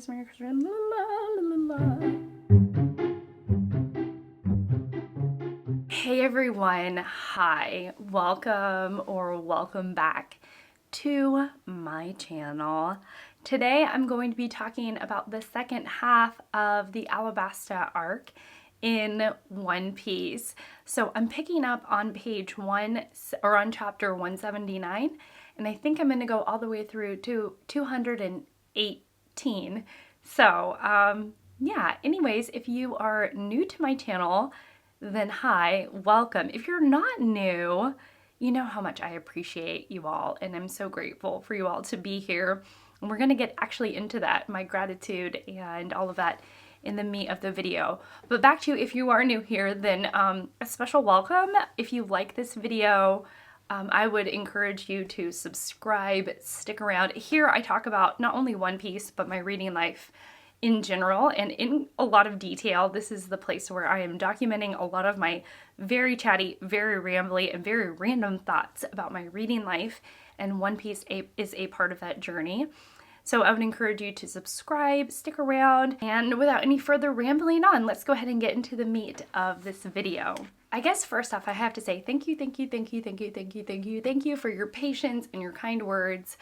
Christmas, Merry Christmas, la la la la. Hey everyone, hi, welcome or welcome back to my channel. Today I'm going to be talking about the second half of the Alabasta arc in One Piece. So I'm picking up on page 1 or on chapter 179, and I think I'm going to go all the way through to 218. So yeah, anyways, if you are new to my channel, then hi, welcome. If you're not new, you know how much I appreciate you all, and I'm so grateful for you all to be here. And we're gonna get actually into that, my gratitude and all of that in the meat of the video. But back to if you are new here, then a special welcome. If you like this video, I would encourage you to subscribe, stick around. Here I talk about not only One Piece, but my reading life in general and in a lot of detail. This is the place where I am documenting a lot of my very chatty, very rambly, and very random thoughts about my reading life, and One Piece is a part of that journey. So I would encourage you to subscribe, stick around, and without any further rambling on, let's go ahead and get into the meat of this video. I guess first off, I have to say thank you for your patience and your kind words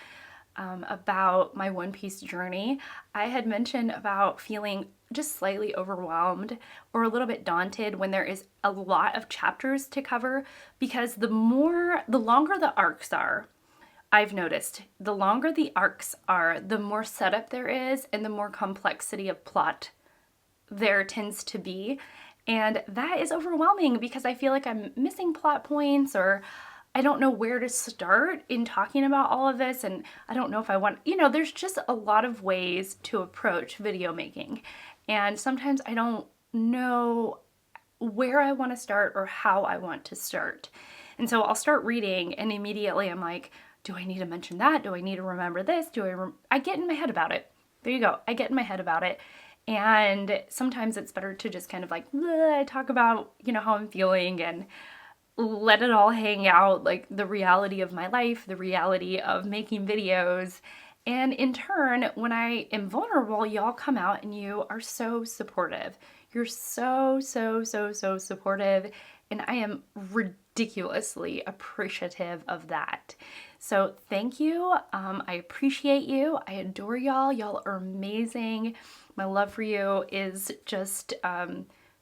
about my One Piece journey. I had mentioned about feeling just slightly overwhelmed or a little bit daunted when there is a lot of chapters to cover, because the longer the arcs are, I've noticed, the longer the arcs are, the more setup there is and the more complexity of plot there tends to be. And that is overwhelming because I feel like I'm missing plot points, or I don't know where to start in talking about all of this, and I don't know if I want, there's just a lot of ways to approach video making. And sometimes I don't know where I want to start or how I want to start. And so I'll start reading and immediately I'm like, do I need to mention that? Do I need to remember this? I get in my head about it. There you go. I get in my head about it. And sometimes it's better to just kind of like talk about, how I'm feeling and let it all hang out, like the reality of my life, the reality of making videos. And in turn, when I am vulnerable, y'all come out and you are so supportive. You're so supportive. And I am ridiculously appreciative of that. So thank you. I appreciate you. I adore y'all. Y'all are amazing. My love for you is just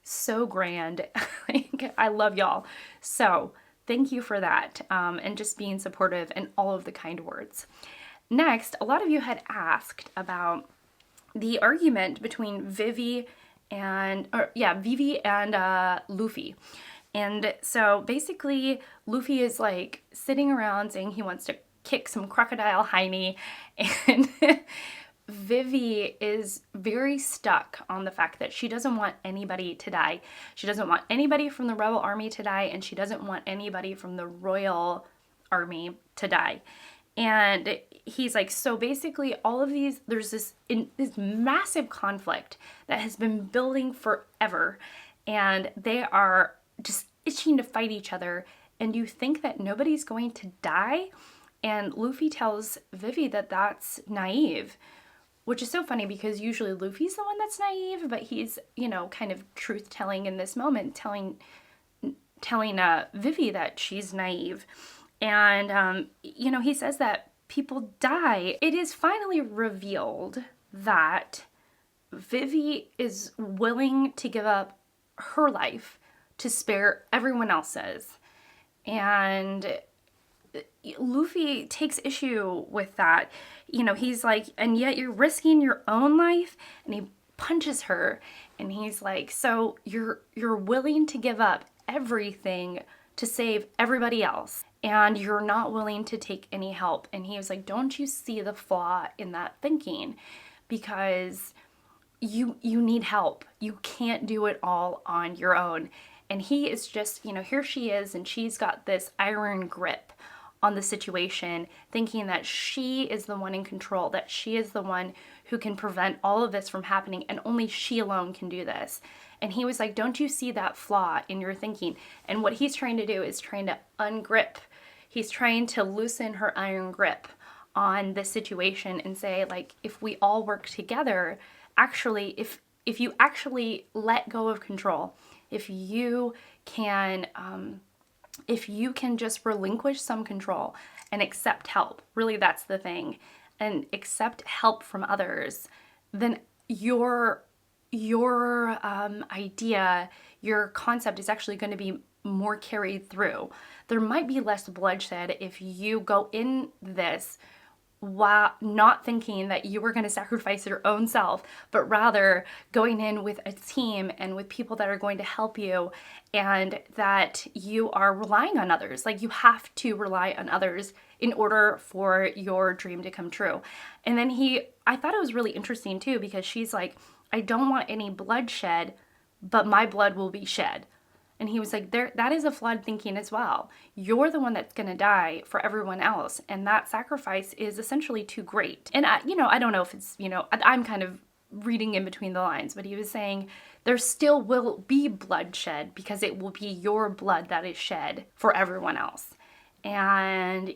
so grand. I love y'all. So thank you for that, and just being supportive and all of the kind words. Next, a lot of you had asked about the argument between Vivi and Luffy. And so basically Luffy is like sitting around saying he wants to kick some crocodile hiney, and Vivi is very stuck on the fact that she doesn't want anybody to die. She doesn't want anybody from the rebel army to die, and she doesn't want anybody from the royal army to die. And he's like, so basically all of these, there's this massive conflict that has been building forever, and they are just itching to fight each other, and you think that nobody's going to die? And Luffy tells Vivi that that's naive, which is so funny because usually Luffy's the one that's naive, but he's, kind of truth-telling in this moment, telling Vivi that she's naive. And, he says that people die. It is finally revealed that Vivi is willing to give up her life to spare everyone else's. And Luffy takes issue with that. He's like, and yet you're risking your own life? And he punches her, and he's like, so you're willing to give up everything to save everybody else, and you're not willing to take any help. And he was like, don't you see the flaw in that thinking? Because you need help. You can't do it all on your own. And he is just, here she is, and she's got this iron grip on the situation, thinking that she is the one in control, that she is the one who can prevent all of this from happening, and only she alone can do this. And he was like, don't you see that flaw in your thinking? And what he's trying to do is trying to ungrip. He's trying to loosen her iron grip on this situation and say, like, if we all work together, actually, if you actually let go of control, if you can just relinquish some control and accept help, really that's the thing, and accept help from others, then your idea, your concept is actually going to be more carried through. There might be less bloodshed if you go in this while not thinking that you were going to sacrifice your own self, but rather going in with a team and with people that are going to help you, and that you are relying on others. Like, you have to rely on others in order for your dream to come true. And then I thought it was really interesting too, because she's like, I don't want any bloodshed, but my blood will be shed. And he was like, that is a flawed thinking as well. You're the one that's going to die for everyone else. And that sacrifice is essentially too great. And I don't know if it's, I'm kind of reading in between the lines, but he was saying there still will be bloodshed because it will be your blood that is shed for everyone else. And,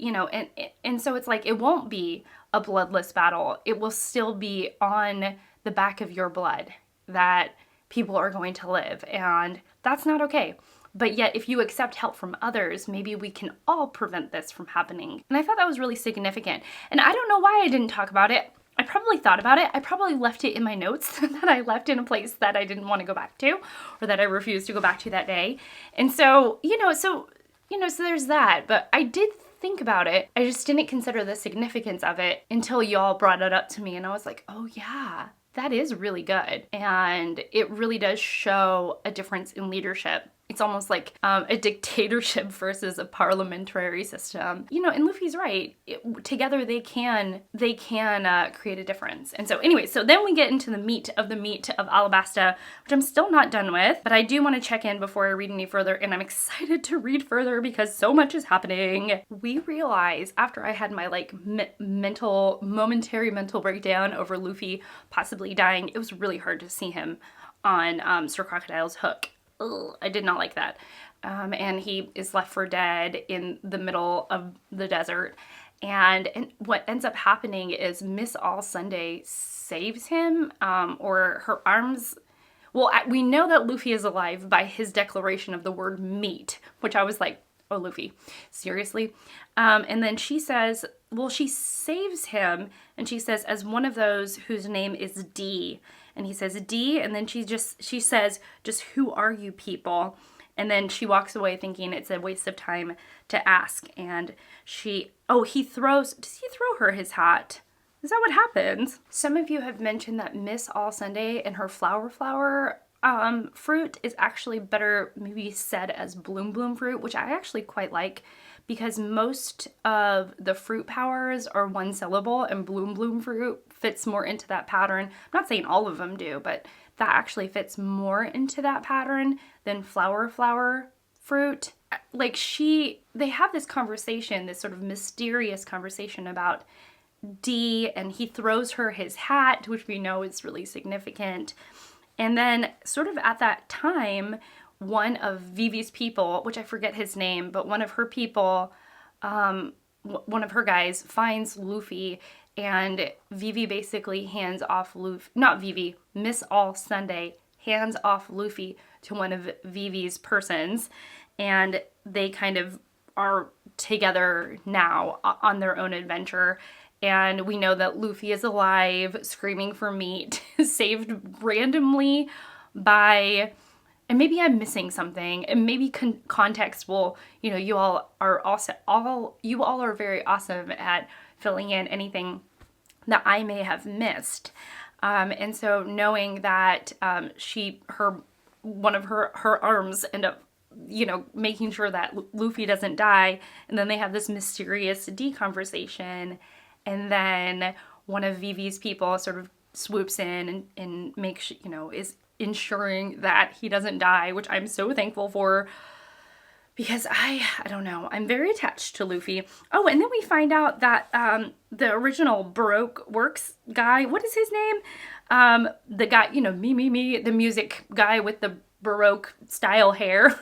and so it's like, it won't be a bloodless battle. It will still be on the back of your blood that people are going to live, and that's not okay. But yet, if you accept help from others, maybe we can all prevent this from happening. And I thought that was really significant. And I don't know why I didn't talk about it. I probably thought about it. I probably left it in my notes that I left in a place that I didn't want to go back to, or that I refused to go back to that day. And so, so there's that. But I did think about it. I just didn't consider the significance of it until y'all brought it up to me. And I was like, oh yeah, that is really good. And it really does show a difference in leadership. It's almost like a dictatorship versus a parliamentary system. And Luffy's right. Together they can create a difference. And so anyway, so then we get into the meat of Alabasta, which I'm still not done with, but I do want to check in before I read any further, and I'm excited to read further because so much is happening. We realize after I had my momentary mental breakdown over Luffy possibly dying, it was really hard to see him on Sir Crocodile's hook. Ugh, I did not like that. And he is left for dead in the middle of the desert. And what ends up happening is Miss All Sunday saves him, or her arms. Well, we know that Luffy is alive by his declaration of the word meat, which I was like, oh, Luffy, seriously? And then she says, well, she saves him, and she says, as one of those whose name is D. And he says, D, and then she says, just who are you people? And then she walks away thinking it's a waste of time to ask. And does he throw her his hat? Is that what happens? Some of you have mentioned that Miss All Sunday and her flower fruit is actually better maybe said as bloom fruit, which I actually quite like, because most of the fruit powers are one syllable, and bloom fruit fits more into that pattern. I'm not saying all of them do, but that actually fits more into that pattern than flower fruit. Like they have this conversation, this sort of mysterious conversation about D, and he throws her his hat, which we know is really significant. And then sort of at that time, one of Vivi's people, which I forget his name, but one of her people, one of her guys finds Luffy, and Vivi basically hands off Miss All Sunday hands off Luffy to one of Vivi's persons, and they kind of are together now on their own adventure. And we know that Luffy is alive, screaming for meat, saved randomly by, and maybe I'm missing something, and maybe context will, you all are very awesome at filling in anything that I may have missed. And so knowing that one of her arms end up, making sure that Luffy doesn't die, and then they have this mysterious D conversation. And then one of Vivi's people sort of swoops in and makes, is ensuring that he doesn't die, which I'm so thankful for, because I don't know, I'm very attached to Luffy. Oh, and then we find out that the original Baroque Works guy, what is his name? The guy, me, the music guy with the Baroque style hair.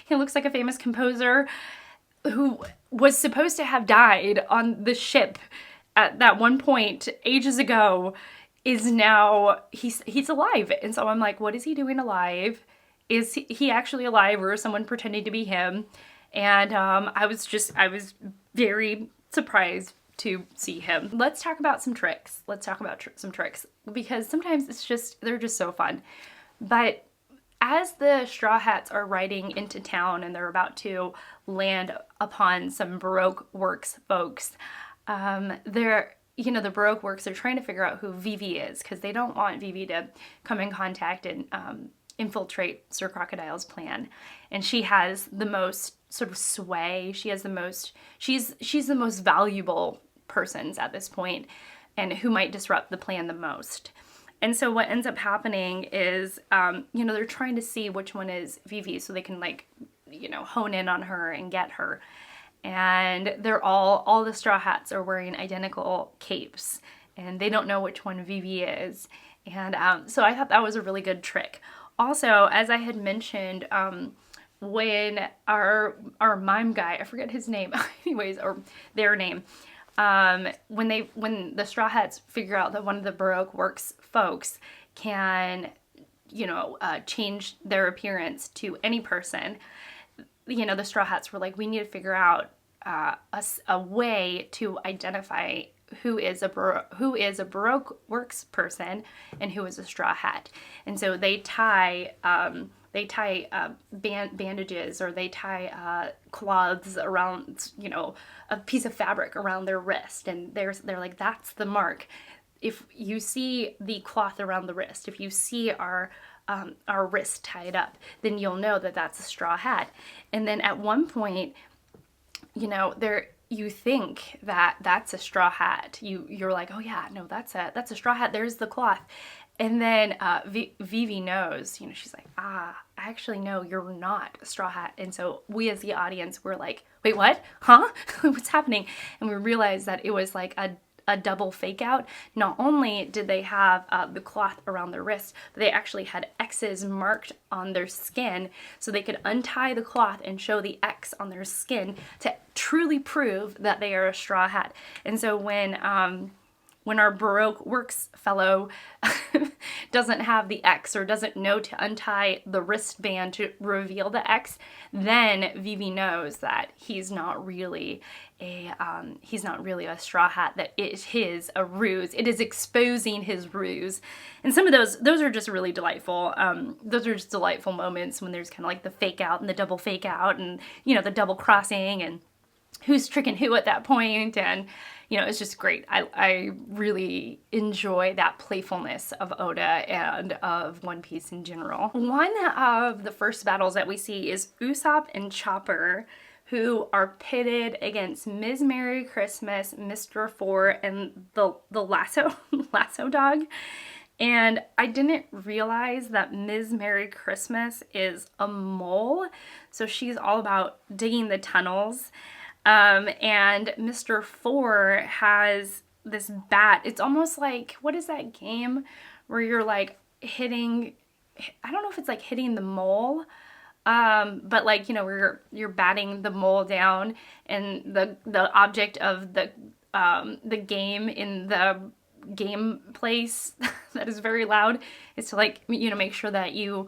He looks like a famous composer who was supposed to have died on the ship at that one point ages ago is now, he's alive. And so I'm like, what is he doing alive? Is he actually alive, or is someone pretending to be him? And I was very surprised to see him. Let's talk about some tricks. Let's talk about some tricks, because sometimes they're just so fun. But as the Straw Hats are riding into town and they're about to land upon some Baroque Works folks, the Baroque Works are trying to figure out who Vivi is, because they don't want Vivi to come in contact and infiltrate Sir Crocodile's plan. And she has the most sort of sway. She's the most valuable persons at this point, and who might disrupt the plan the most. And so what ends up happening is, they're trying to see which one is Vivi, so they can hone in on her and get her. And they're all the Straw Hats are wearing identical capes, and they don't know which one Vivi is. And so I thought that was a really good trick. Also, as I had mentioned, when our mime guy, I forget his name, anyways, or their name, when the Straw Hats figure out that one of the Baroque Works folks can, change their appearance to any person, the Straw Hats were like, we need to figure out a way to identify who is a Baroque Works person and who is a Straw Hat. And so they tie bandages, or they tie cloths around, a piece of fabric around their wrist, and they're like, that's the mark. If you see the cloth around the wrist, if you see our wrist tied up, then you'll know that that's a Straw Hat. And then at one point, you think that that's a Straw Hat. You're like, oh yeah, no, that's a Straw Hat. There's the cloth. And then Vivi knows, she's like, actually, no, you're not a Straw Hat. And so we as the audience were like, wait, what? Huh? What's happening? And we realized that it was like a double fake out. Not only did they have the cloth around their wrist, but they actually had X's marked on their skin, so they could untie the cloth and show the X on their skin to truly prove that they are a Straw Hat. And so when our Baroque Works fellow doesn't have the X, or doesn't know to untie the wristband to reveal the X, then Vivi knows that he's not really a Straw Hat, that it is a ruse. It is exposing his ruse. And some of those are just really delightful. Those are just delightful moments when there's kind of like the fake out and the double fake out, and the double crossing, and who's tricking who at that point. And it's just great. I really enjoy that playfulness of Oda and of One Piece in general. One of the first battles that we see is Usopp and Chopper, who are pitted against Ms. Merry Christmas, Mr. Four, and the lasso dog. And I didn't realize that Ms. Merry Christmas is a mole, so she's all about digging the tunnels. And Mr. Four has this bat. It's almost like, what is that game where you're like hitting, I don't know if it's like hitting the mole, but like, where you're batting the mole down, and the object of the game in the game place that is very loud is to like, make sure that you,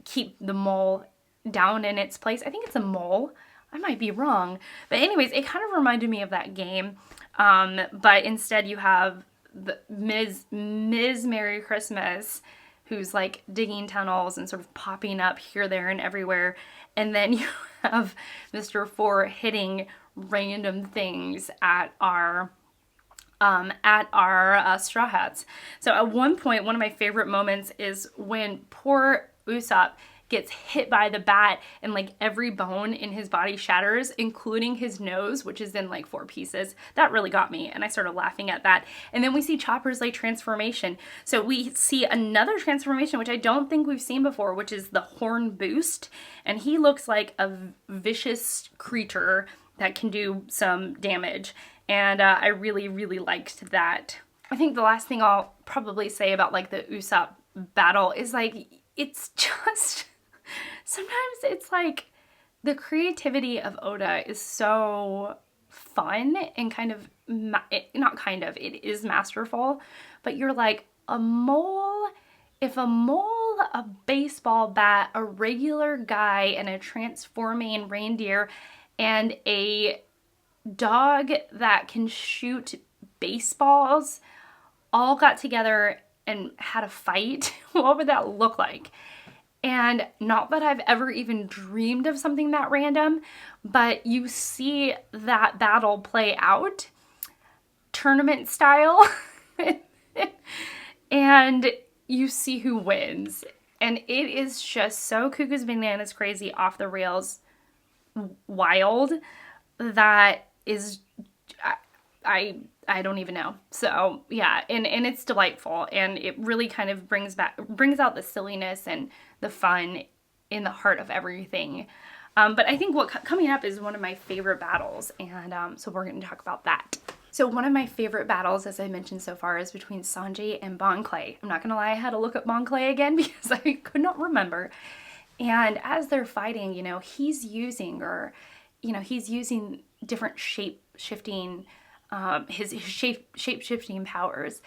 keep the mole down in its place. I think it's a mole. I might be wrong. But anyways, it kind of reminded me of that game. But instead you have the Ms. Merry Christmas, who's like digging tunnels and sort of popping up here, there, and everywhere. And then you have Mr. Four hitting random things at our Straw Hats. So at one point, one of my favorite moments is when poor Usopp gets hit by the bat, and like every bone in his body shatters, including his nose, which is in like 4 pieces. That really got me, and I started laughing at that. And then we see Chopper's like transformation. So we see another transformation, which I don't think we've seen before, which is the horn boost. And he looks like a vicious creature that can do some damage. And I really, really liked that. I think the last thing I'll probably say about like the Usopp battle is like, it's just, sometimes it's like the creativity of Oda is so fun and kind of, not kind of, it is masterful, but you're like, a mole, if a mole, a baseball bat, a regular guy, and a transforming reindeer, and a dog that can shoot baseballs all got together and had a fight, what would that look like? And not that I've ever even dreamed of something that random, but you see that battle play out, tournament style, and you see who wins. And it is just so cuckoo's bananas crazy, off the rails, wild, that is, I don't even know. So yeah, and it's delightful, and it really kind of brings out the silliness and the fun in the heart of everything. But I think coming up is one of my favorite battles, and so we're going to talk about that. So one of my favorite battles, as I mentioned so far, is between Sanji and Bon Clay. I'm not going to lie, I had to look up Bon Clay again because I could not remember. And as they're fighting, he's using different shape-shifting, his shape-shifting powers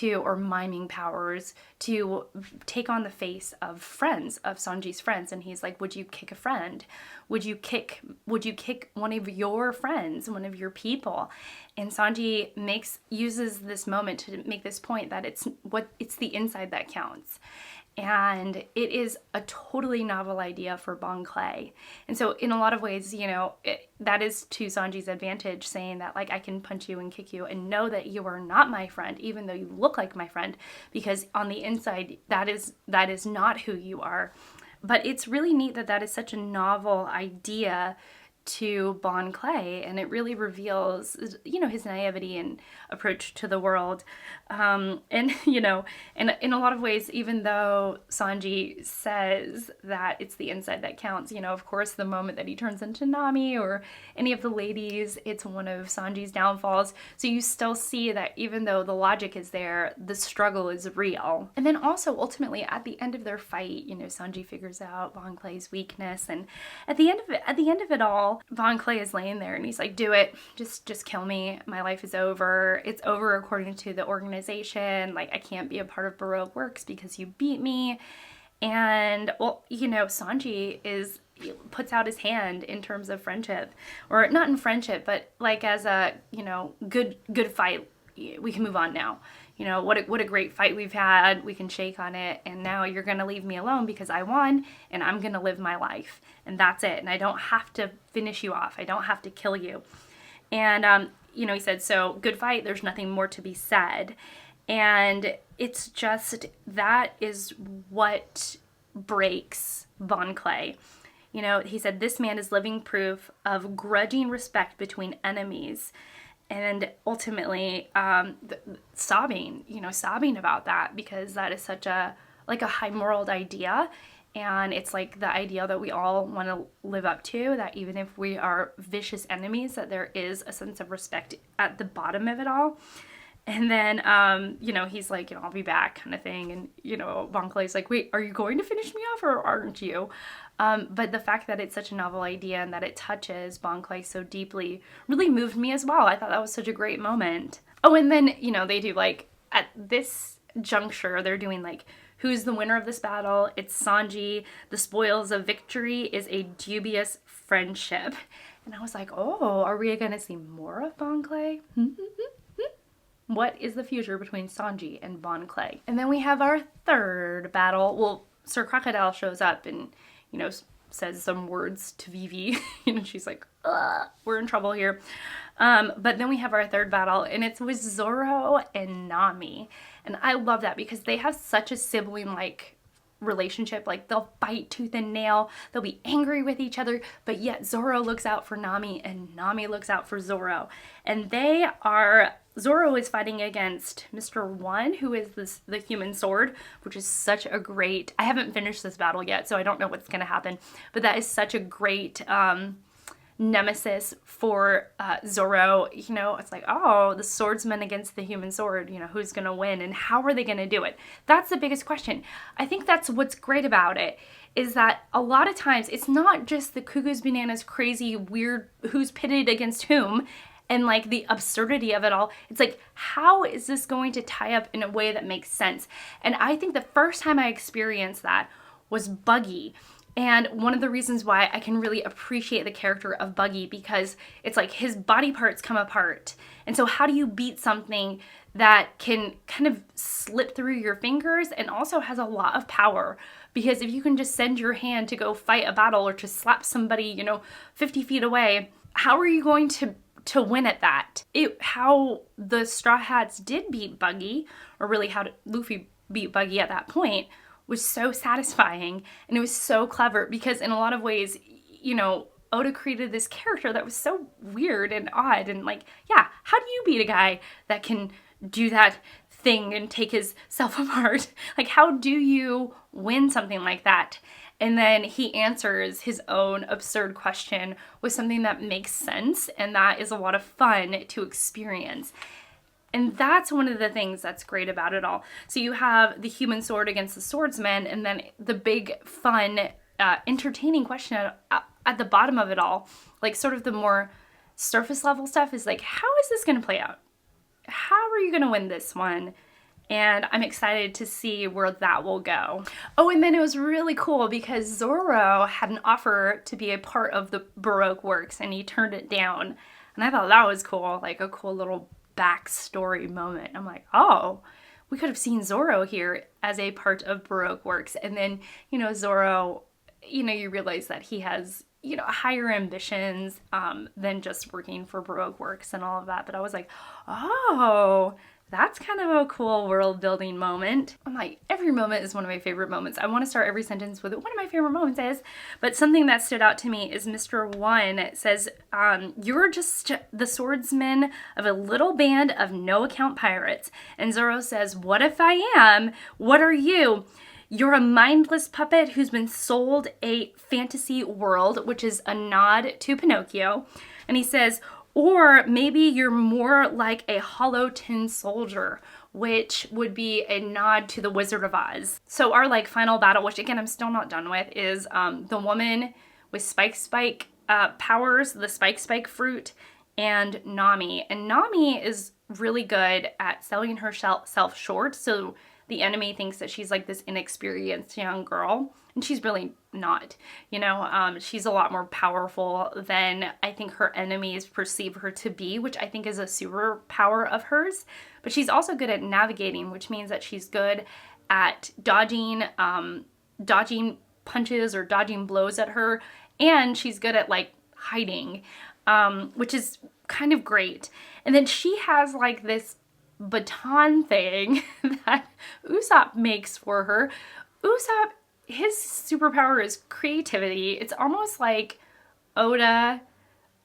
or miming powers to take on the face of Sanji's friends. And he's like, would you kick a friend? Would you kick one of your friends, one of your people? And Sanji uses this moment to make this point that it's the inside that counts. And it is a totally novel idea for Bon Clay. And so in a lot of ways, that is to Sanji's advantage, saying that, like, I can punch you and kick you and know that you are not my friend, even though you look like my friend, because on the inside, that is not who you are. But it's really neat that is such a novel idea to Bon Clay, and it really reveals, his naivety and approach to the world. And in a lot of ways, even though Sanji says that it's the inside that counts, of course, the moment that he turns into Nami or any of the ladies, it's one of Sanji's downfalls. So you still see that even though the logic is there, the struggle is real. And then also, ultimately, at the end of their fight, Sanji figures out Bon Clay's weakness, and at the end of it all, Bon Clay is laying there and he's like, do it, just kill me, my life is over, it's over according to the organization, like, I can't be a part of Baroque Works because you beat me. And Sanji puts out his hand in terms of friendship, or not in friendship, but like as a good fight, we can move on now. What a great fight we've had. We can shake on it. And now you're going to leave me alone because I won and I'm going to live my life. And that's it. And I don't have to finish you off. I don't have to kill you. And, he said, so good fight. There's nothing more to be said. And it's just, that is what breaks Bon Clay. He said, this man is living proof of grudging respect between enemies. And ultimately, sobbing about that, because that is such a high moral idea. And it's like the idea that we all want to live up to, that even if we are vicious enemies, that there is a sense of respect at the bottom of it all. And then, he's like, I'll be back, kind of thing. And, Bon Clay's like, wait, are you going to finish me off or aren't you? But the fact that it's such a novel idea and that it touches Bon Clay so deeply really moved me as well. I thought that was such a great moment. Oh, and then, they do, like, at this juncture, they're doing, like, who's the winner of this battle? It's Sanji. The spoils of victory is a dubious friendship. And I was like, oh, are we going to see more of Bon Clay? What is the future between Sanji and Bon Clay? And then we have our third battle. Well, Sir Crocodile shows up and, says some words to Vivi. She's like, we're in trouble here. But then we have our third battle, and it's with Zoro and Nami. And I love that because they have such a sibling-like relationship. Like, they'll fight tooth and nail, they'll be angry with each other, but yet Zoro looks out for Nami and Nami looks out for Zoro. And Zoro is fighting against Mr. One, who is the human sword, which is such a great, I haven't finished this battle yet, so I don't know what's going to happen, but that is such a great nemesis for Zoro. You know, it's like, oh, the swordsman against the human sword, you know, who's gonna win and how are they gonna do it? That's the biggest question. I think that's what's great about it, is that a lot of times it's not just the cuckoo's bananas crazy weird who's pitted against whom and like the absurdity of it all. It's like, how is this going to tie up in a way that makes sense? And I think the first time I experienced that was Buggy. And one of the reasons why I can really appreciate the character of Buggy, because it's like his body parts come apart. And so how do you beat something that can kind of slip through your fingers and also has a lot of power? Because if you can just send your hand to go fight a battle or to slap somebody, you know, 50 feet away, how are you going to win at that? How the Straw Hats did beat Buggy, or really how Luffy beat Buggy at that point, was so satisfying, and it was so clever, because in a lot of ways, you know, Oda created this character that was so weird and odd, and like, yeah, how do you beat a guy that can do that thing and take his self apart? Like, how do you win something like that? And then he answers his own absurd question with something that makes sense, and that is a lot of fun to experience. And that's one of the things that's great about it all. So you have the human sword against the swordsman, and then the big, fun, entertaining question at the bottom of it all, like sort of the more surface level stuff, is like, how is this going to play out? How are you going to win this one? And I'm excited to see where that will go. Oh, and then it was really cool because Zoro had an offer to be a part of the Baroque Works, and he turned it down. And I thought that was cool, like a cool little backstory moment. I'm like, oh, we could have seen Zoro here as a part of Baroque Works. And then, you know, Zoro, you know, you realize that he has, you know, higher ambitions than just working for Baroque Works and all of that. But I was like, oh, that's kind of a cool world building moment. I'm like, every moment is one of my favorite moments. I want to start every sentence with one of my favorite moments is, but something that stood out to me is Mr. One says, you're just the swordsman of a little band of no account pirates. And Zoro says, what if I am? What are you? You're a mindless puppet who's been sold a fantasy world, which is a nod to Pinocchio. And he says, or maybe you're more like a hollow tin soldier, which would be a nod to the Wizard of Oz. So our like final battle, which again I'm still not done with, is the woman with spike powers, the spike fruit, and Nami. And Nami is really good at selling herself short, so the enemy thinks that she's like this inexperienced young girl, and she's really not. You know, she's a lot more powerful than I think her enemies perceive her to be, which I think is a superpower of hers. But she's also good at navigating, which means that she's good at dodging punches or dodging blows at her, and she's good at like hiding, which is kind of great. And then she has like this baton thing that Usopp makes for her. Usopp, his superpower is creativity. It's almost like Oda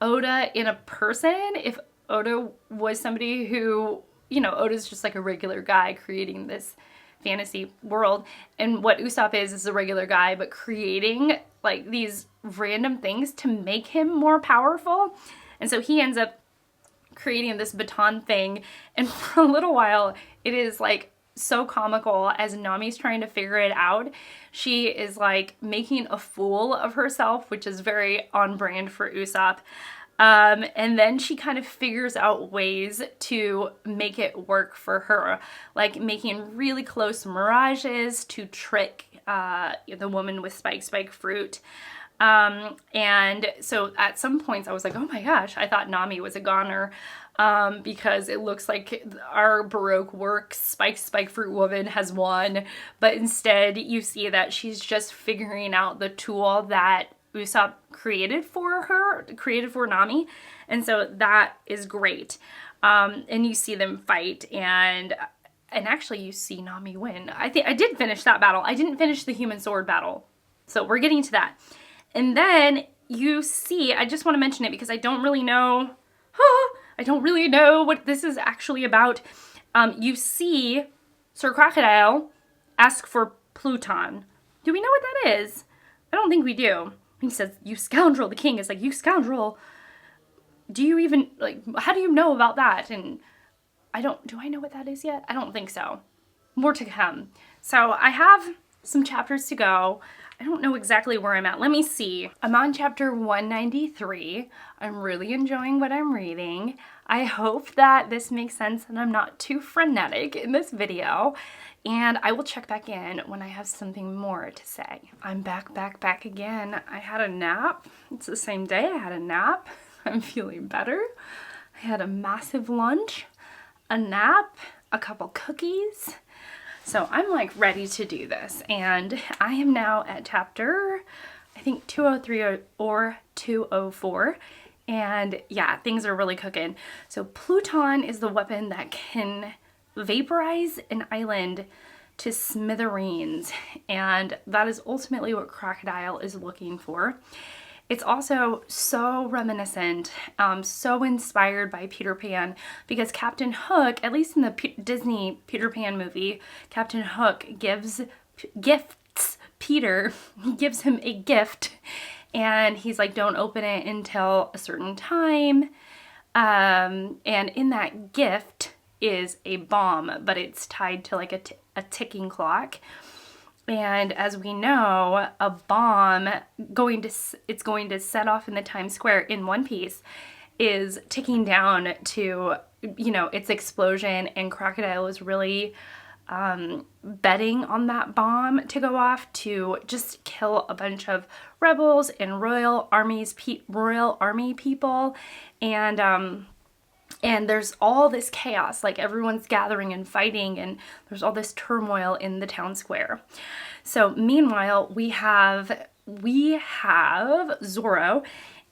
in a person. If Oda was somebody who, you know, Oda's just like a regular guy creating this fantasy world, and what Usopp is a regular guy but creating like these random things to make him more powerful. And so he ends up creating this baton thing, and for a little while it is like so comical as Nami's trying to figure it out. She is like making a fool of herself, which is very on brand for Usopp. And then she kind of figures out ways to make it work for her, like making really close mirages to trick the woman with spike fruit. And so at some points I was like, oh my gosh, I thought Nami was a goner, because it looks like our Baroque Works spike fruit woman has won, but instead you see that she's just figuring out the tool that Usopp created for Nami. And so that is great. And you see them fight, and actually you see Nami win. I think I did finish that battle. I didn't finish the human sword battle. So we're getting to that. And then you see, I just want to mention it because I don't really know what this is actually about. You see Sir Crocodile ask for Pluton. Do we know what that is? I don't think we do. He says, "You scoundrel." The king is like, "You scoundrel. Do you even, like, how do you know about that?" And do I know what that is yet? I don't think so. More to come. So I have some chapters to go. I don't know exactly where I'm at. Let me see. I'm on chapter 193. I'm really enjoying what I'm reading. I hope that this makes sense and I'm not too frenetic in this video. And I will check back in when I have something more to say. I'm back again. I had a nap. It's the same day I had a nap. I'm feeling better. I had a massive lunch, a nap, a couple cookies. So I'm like ready to do this. And I am now at chapter, I think 203 or 204. And yeah, things are really cooking. So Pluton is the weapon that can vaporize an island to smithereens. And that is ultimately what Crocodile is looking for. It's also so reminiscent, so inspired by Peter Pan, because Captain Hook, at least in the Disney Peter Pan movie, Captain Hook gifts Peter, he gives him a gift, and he's like, don't open it until a certain time. And in that gift is a bomb, but it's tied to like a ticking clock. And as we know, a bomb it's going to set off in the Times Square in One Piece is ticking down to, you know, its explosion, and Crocodile is really betting on that bomb to go off to just kill a bunch of rebels and royal army people, and there's all this chaos, like everyone's gathering and fighting, and there's all this turmoil in the town square. So meanwhile, we have Zoro,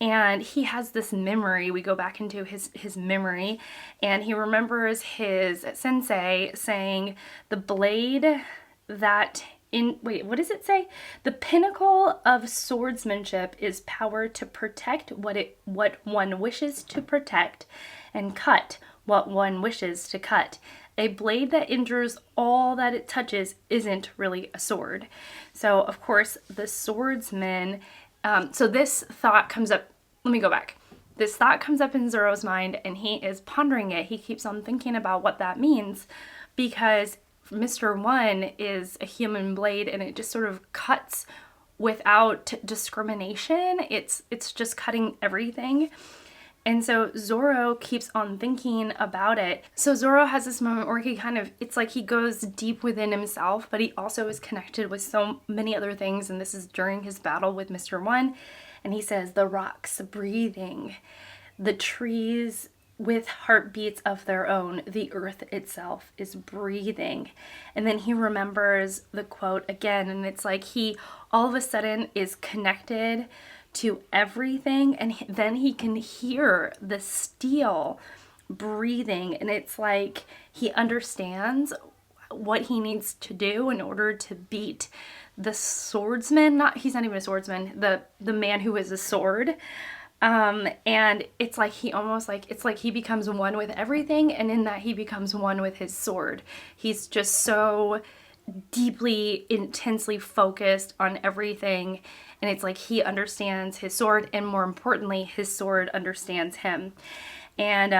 and he has this memory. We go back into his memory, and he remembers his sensei saying, the blade that what does it say? The pinnacle of swordsmanship is power to protect what one wishes to protect, and cut what one wishes to cut. A blade that injures all that it touches isn't really a sword. So, of course, the swordsman, so this thought comes up, let me go back. This thought comes up in Zoro's mind, and he is pondering it. He keeps on thinking about what that means, because Mr. One is a human blade, and it just sort of cuts without discrimination. It's just cutting everything. And so Zoro keeps on thinking about it. So Zoro has this moment where he it's like he goes deep within himself, but he also is connected with so many other things. And this is during his battle with Mr. One. And he says, the rocks breathing, the trees with heartbeats of their own, the earth itself is breathing. And then he remembers the quote again, and it's like he all of a sudden is connected to everything, and then he can hear the steel breathing, and it's like he understands what he needs to do in order to beat the swordsman. He's not even a swordsman, the man who is a sword. And it's like it's like he becomes one with everything, and in that he becomes one with his sword. He's just so deeply, intensely focused on everything, and it's like he understands his sword, and more importantly, his sword understands him. And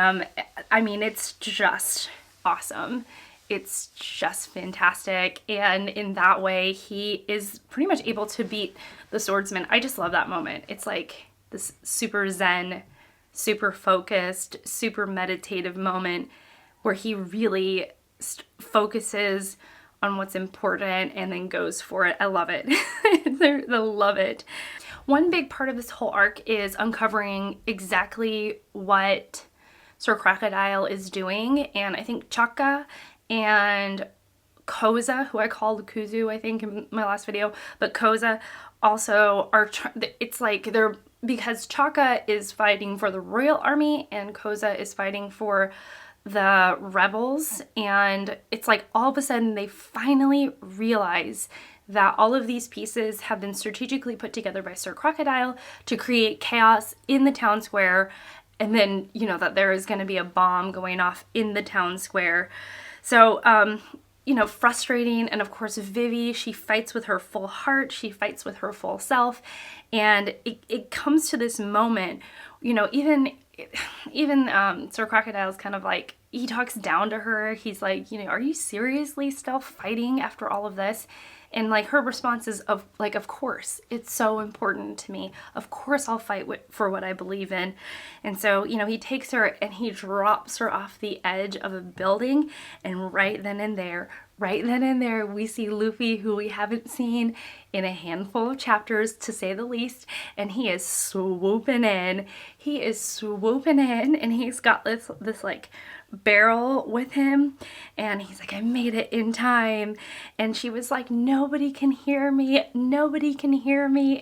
I mean, it's just awesome. It's just fantastic, and in that way, he is pretty much able to beat the swordsman. I just love that moment. It's like this super zen, super focused, super meditative moment where he really focuses on what's important and then goes for it. I love it. I love it. One big part of this whole arc is uncovering exactly what Sir Crocodile is doing, and I think Chaka and Koza, who I called Kuzu, I think, in my last video, but Koza also are, it's like they're, because Chaka is fighting for the royal army and Koza is fighting for the rebels, and it's like all of a sudden they finally realize that all of these pieces have been strategically put together by Sir Crocodile to create chaos in the town square, and then, you know, that there is going to be a bomb going off in the town square. So, you know, frustrating. And of course, Vivi, she fights with her full heart, she fights with her full self. And it comes to this moment, you know, even Sir Crocodile's kind of like, he talks down to her. He's like, you know, are you seriously still fighting after all of this? And like her response is of course, it's so important to me. Of course I'll fight for what I believe in. And so, you know, he takes her and he drops her off the edge of a building. And right then and there, we see Luffy, who we haven't seen in a handful of chapters, to say the least. And he is swooping in. And he's got this like barrel with him, and he's like, I made it in time. And she was like, nobody can hear me.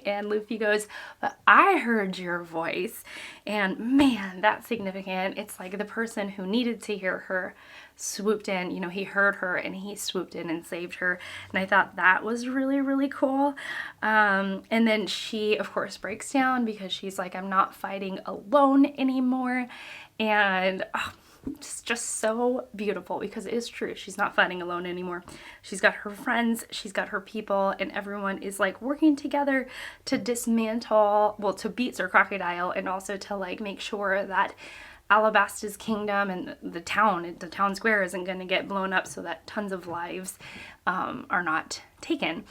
And Luffy goes, but I heard your voice. And man, that's significant. It's like the person who needed to hear her swooped in. You know, he heard her and he swooped in and saved her. And I thought that was really, really cool. And then she, of course, breaks down because she's like, I'm not fighting alone anymore. And it's just so beautiful, because it is true. She's not fighting alone anymore. She's got her friends, she's got her people, and everyone is like working together to dismantle, well, to beat Sir Crocodile, and also to like make sure that Alabasta's kingdom and the town square isn't going to get blown up, so that tons of lives are not taken.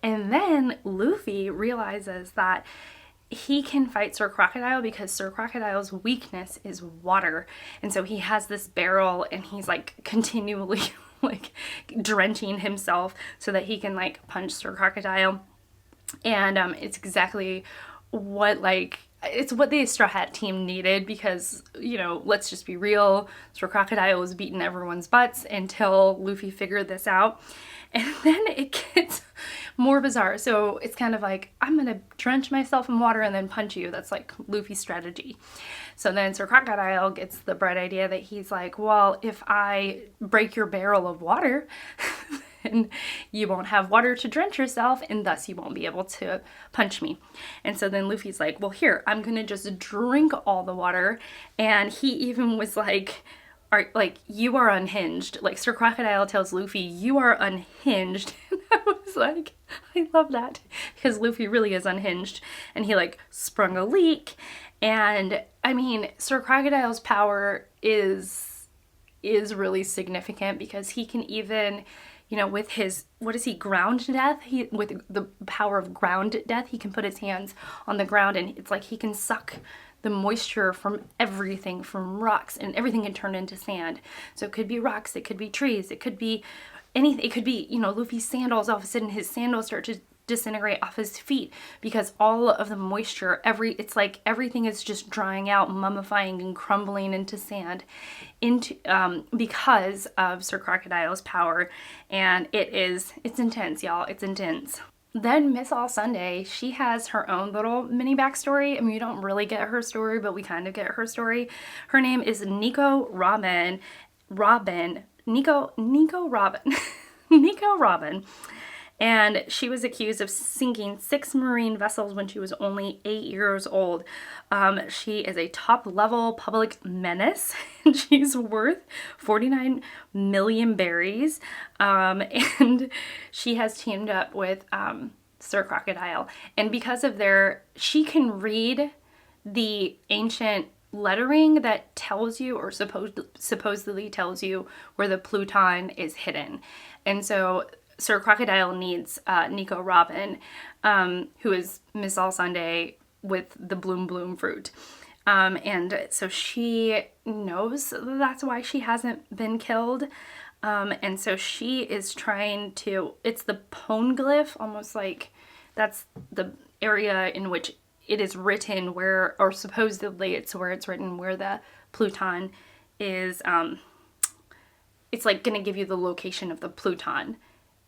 And then Luffy realizes that he can fight Sir Crocodile because Sir Crocodile's weakness is water. And so he has this barrel and he's like continually like drenching himself so that he can like punch Sir Crocodile. And it's exactly what it's what the Straw Hat team needed, because, you know, let's just be real, Sir Crocodile was beating everyone's butts until Luffy figured this out. And then it gets more bizarre. So it's kind of like, I'm gonna drench myself in water and then punch you. That's like Luffy's strategy. So then Sir Crocodile gets the bright idea that he's like, well, if I break your barrel of water, then you won't have water to drench yourself, and thus you won't be able to punch me. And so then Luffy's like, well, here, I'm gonna just drink all the water. And he even was like, you are unhinged. Like, Sir Crocodile tells Luffy, you are unhinged. And I was like, I love that, because Luffy really is unhinged. And he like sprung a leak. And I mean, Sir Crocodile's power is really significant, because he can even, you know, with his, what is he, ground death? With the power of ground death, he can put his hands on the ground, and it's like he can suck the moisture from everything, from rocks, and everything can turn into sand. So it could be rocks, it could be trees, it could be anything. It could be, you know, Luffy's sandals. All of a sudden his sandals start to disintegrate off his feet, because all of the moisture, it's like everything is just drying out, mummifying and crumbling into sand, because of Sir Crocodile's power. And it's intense, y'all. It's intense. Then Miss All Sunday, she has her own little mini backstory. I mean, we don't really get her story, but we kind of get her story. Her name is Nico Robin. Nico Robin. Nico Robin. And she was accused of sinking 6 marine vessels when she was only 8 years old. She is a top-level public menace, and she's worth 49 million berries. And she has teamed up with Sir Crocodile. And because of she can read the ancient lettering that tells you, or supposedly tells you, where the Pluton is hidden. And so Sir Crocodile needs Nico Robin, who is Miss All Sunday with the bloom fruit. And so she knows that's why she hasn't been killed. And so she is trying to, it's the poneglyph, almost like that's the area in which it is written where, or supposedly it's where it's written where the Pluton is, it's like going to give you the location of the Pluton.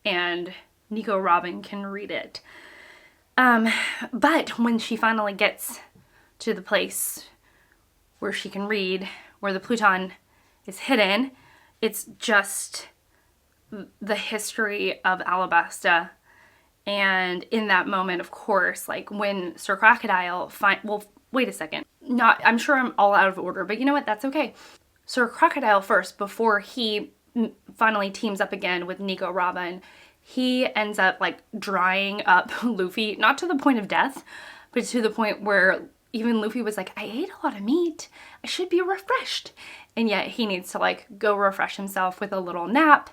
And Nico Robin can read it. But when she finally gets to the place where she can read where the Pluton is hidden, it's just the history of Alabasta. And in that moment, of course, like when Sir Crocodile well, wait a second. I'm sure I'm all out of order, but you know what? That's okay. Sir Crocodile first, before he finally teams up again with Nico Robin, he ends up like drying up Luffy, not to the point of death, but to the point where even Luffy was like, I ate a lot of meat, I should be refreshed. And yet he needs to like go refresh himself with a little nap.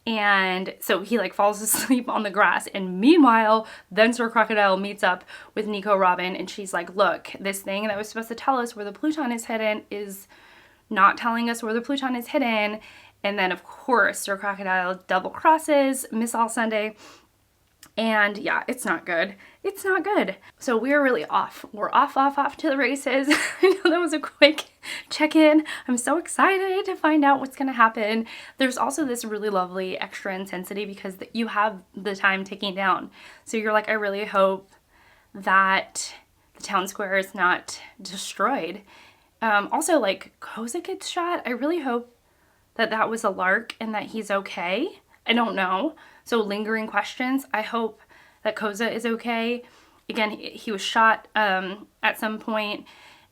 And so he like falls asleep on the grass. And meanwhile, then Sir Crocodile meets up with Nico Robin and she's like, look, this thing that was supposed to tell us where the Pluton is hidden is not telling us where the Pluton is hidden. And then of course, Sir Crocodile double crosses Miss All Sunday. And yeah, it's not good. It's not good. So we're really off. We're off to the races. I know that was a quick check-in. I'm so excited to find out what's going to happen. There's also this really lovely extra intensity because you have the time ticking down. So you're like, I really hope that the town square is not destroyed. Also, like, Koza gets shot. I really hope that that was a lark and that he's okay. I don't know. So lingering questions. I hope that Koza is okay. Again, he was shot at some point,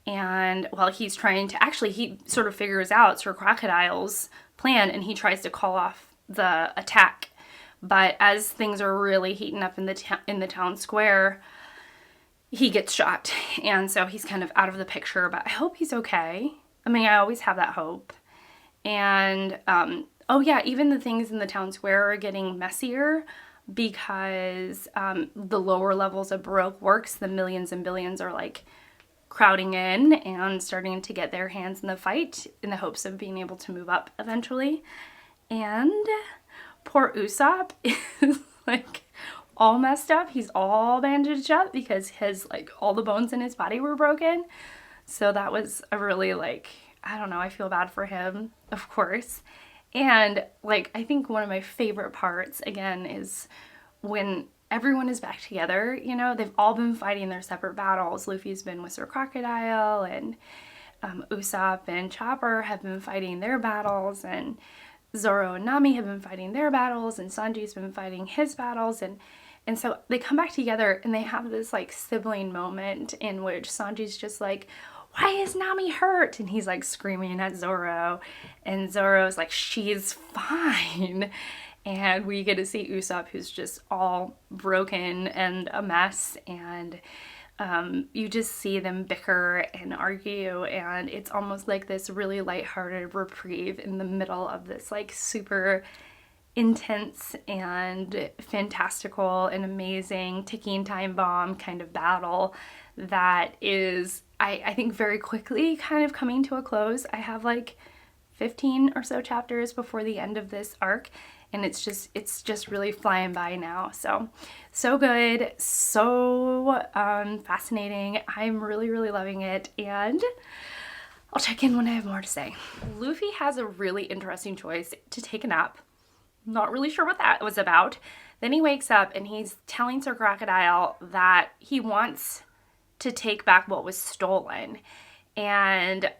and while he's trying to, actually he sort of figures out Sir Crocodile's plan and he tries to call off the attack. But as things are really heating up in the town square, he gets shot. And so he's kind of out of the picture, but I hope he's okay. I mean, I always have that hope. And oh yeah, even the things in the town square are getting messier because the lower levels of Baroque Works, the millions and billions, are like crowding in and starting to get their hands in the fight in the hopes of being able to move up eventually. And poor Usopp is like all messed up. He's all bandaged up because his like all the bones in his body were broken. So that was a really like, I don't know, I feel bad for him, of course. And like, I think one of my favorite parts, again, is when everyone is back together. You know, they've all been fighting their separate battles. Luffy's been with Sir Crocodile, and Usopp and Chopper have been fighting their battles, and Zoro and Nami have been fighting their battles, and Sanji's been fighting his battles, and so they come back together and they have this like sibling moment in which Sanji's just like, why is Nami hurt? And he's like screaming at Zoro, and Zoro's like, she's fine. And we get to see Usopp, who's just all broken and a mess, and you just see them bicker and argue, and it's almost like this really lighthearted reprieve in the middle of this like super intense and fantastical and amazing ticking time bomb kind of battle that is, I think, very quickly kind of coming to a close. I have like 15 or so chapters before the end of this arc, and it's just really flying by now. So good, so fascinating. I'm really, really loving it, and I'll check in when I have more to say. Luffy has a really interesting choice to take a nap. Not really sure what that was about. Then he wakes up and he's telling Sir Crocodile that he wants to take back what was stolen. And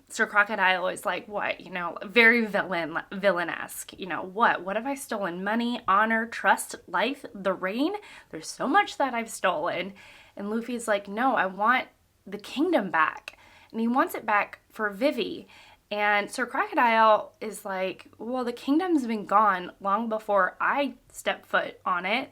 Sir Crocodile is like, what, you know, very villain-esque. You know, what have I stolen? Money, honor, trust, life, the rain? There's so much that I've stolen. And Luffy's like, no, I want the kingdom back. And he wants it back for Vivi. And Sir Crocodile is like, well, the kingdom's been gone long before I stepped foot on it.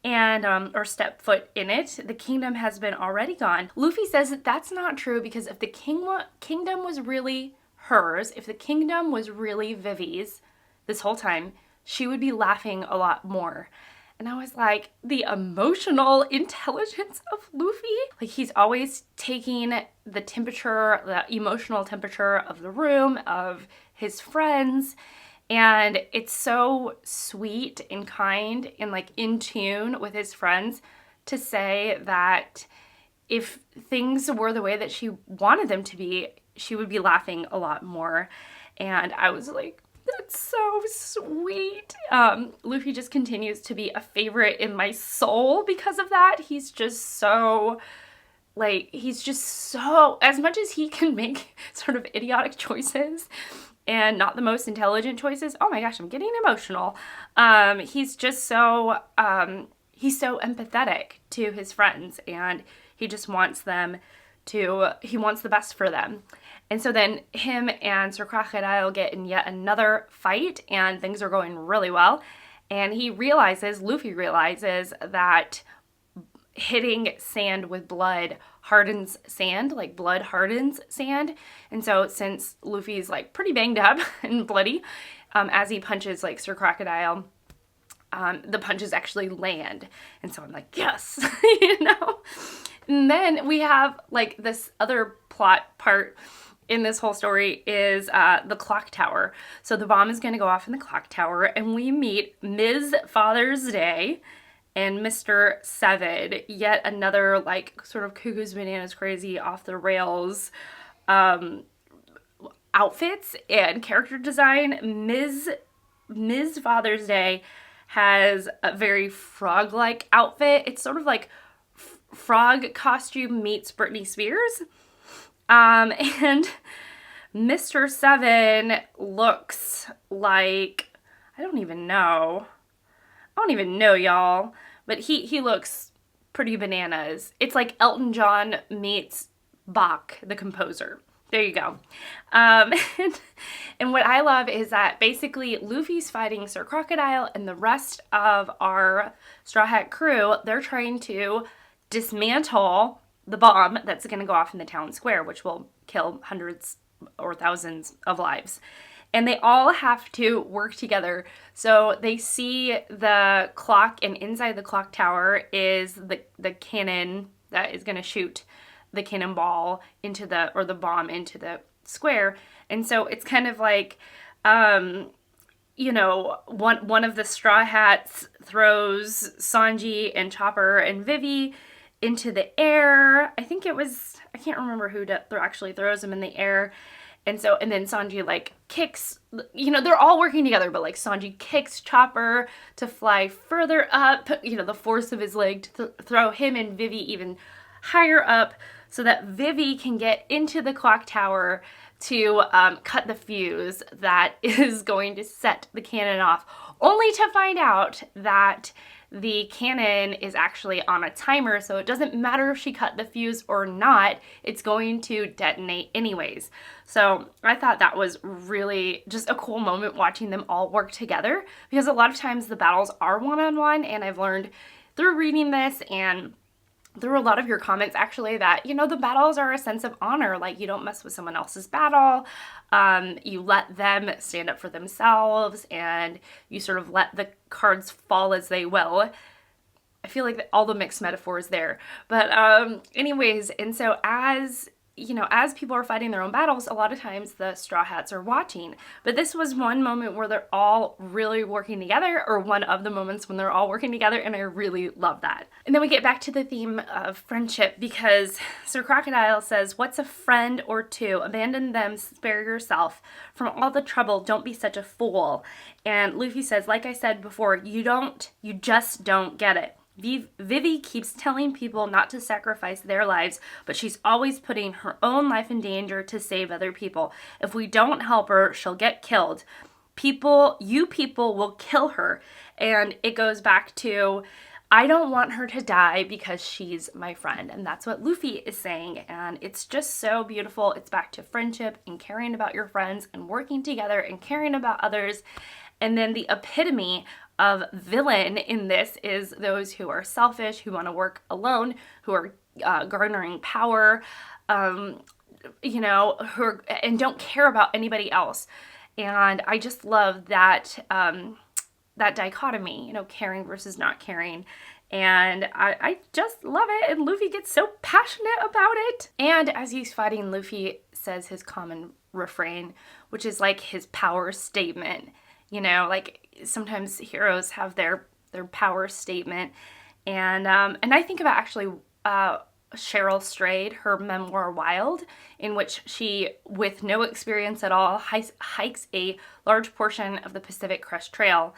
And or step foot in it. The kingdom has been already gone. Luffy says that that's not true because if the kingdom was really hers, if the kingdom was really Vivi's this whole time, she would be laughing a lot more. And I was like, the emotional intelligence of Luffy. Like, he's always taking the temperature, the emotional temperature of the room, of his friends. And it's so sweet and kind and like in tune with his friends to say that if things were the way that she wanted them to be, she would be laughing a lot more. And I was like, that's so sweet. Luffy just continues to be a favorite in my soul because of that. He's just so, like, as much as he can make sort of idiotic choices and not the most intelligent choices. Oh my gosh, I'm getting emotional. He's just so, he's so empathetic to his friends, and he just wants he wants the best for them. And so then him and Sir Crocodile get in yet another fight, and things are going really well. And Luffy realizes that hitting sand with blood hardens sand, like blood hardens sand. And so since Luffy's like pretty banged up and bloody, as he punches like Sir Crocodile, the punches actually land. And so I'm like, yes, you know? And then we have like this other plot part in this whole story is the clock tower. So the bomb is going to go off in the clock tower, and we meet Ms. Father's Day and Mr. Seven, yet another like sort of cuckoo's bananas crazy off the rails outfits and character design. Ms. Father's Day has a very frog-like outfit. It's sort of like frog costume meets Britney Spears. And Mr. Seven looks like, I don't even know, y'all, but he looks pretty bananas. It's like Elton John meets Bach, the composer. There you go. And what I love is that basically Luffy's fighting Sir Crocodile, and the rest of our Straw Hat crew, they're trying to dismantle the bomb that's going to go off in the town square, which will kill hundreds or thousands of lives. And they all have to work together. So they see the clock, and inside the clock tower is the cannon that is going to shoot the cannonball into the bomb into the square. And so it's kind of like, you know, one of the Straw Hats throws Sanji and Chopper and Vivi into the air. I can't remember who actually throws them in the air. And then Sanji like kicks, you know, they're all working together, but like Sanji kicks Chopper to fly further up, you know, the force of his leg to throw him and Vivi even higher up so that Vivi can get into the clock tower to cut the fuse that is going to set the cannon off, only to find out that the cannon is actually on a timer, so it doesn't matter if she cut the fuse or not, it's going to detonate anyways. So I thought that was really just a cool moment watching them all work together, because a lot of times the battles are one-on-one, and I've learned through reading this and through a lot of your comments actually that, you know, the battles are a sense of honor. Like, you don't mess with someone else's battle. You let them stand up for themselves, and you sort of let the cards fall as they will. I feel like all the mixed metaphors there. But anyways, and so as you know, as people are fighting their own battles, a lot of times the Straw Hats are watching. But this was one moment where they're all really working together, or one of the moments when they're all working together, and I really love that. And then we get back to the theme of friendship, because Sir Crocodile says, "What's a friend or two? Abandon them, spare yourself. From all the trouble, don't be such a fool." And Luffy says, "Like I said before, you just don't get it. Vivi keeps telling people not to sacrifice their lives, but she's always putting her own life in danger to save other people. If we don't help her, she'll get killed. You people will kill her." And it goes back to, I don't want her to die because she's my friend. And that's what Luffy is saying. And it's just so beautiful. It's back to friendship and caring about your friends and working together and caring about others. And then the epitome of villain in this is those who are selfish, who want to work alone, who are garnering power, you know, and don't care about anybody else. And I just love that that dichotomy, you know, caring versus not caring. And I just love it. And Luffy gets so passionate about it. And as he's fighting, Luffy says his common refrain, which is like his power statement. You know, like sometimes heroes have their power statement. And I think about actually Cheryl Strayed, her memoir Wild, in which she, with no experience at all, hikes a large portion of the Pacific Crest Trail.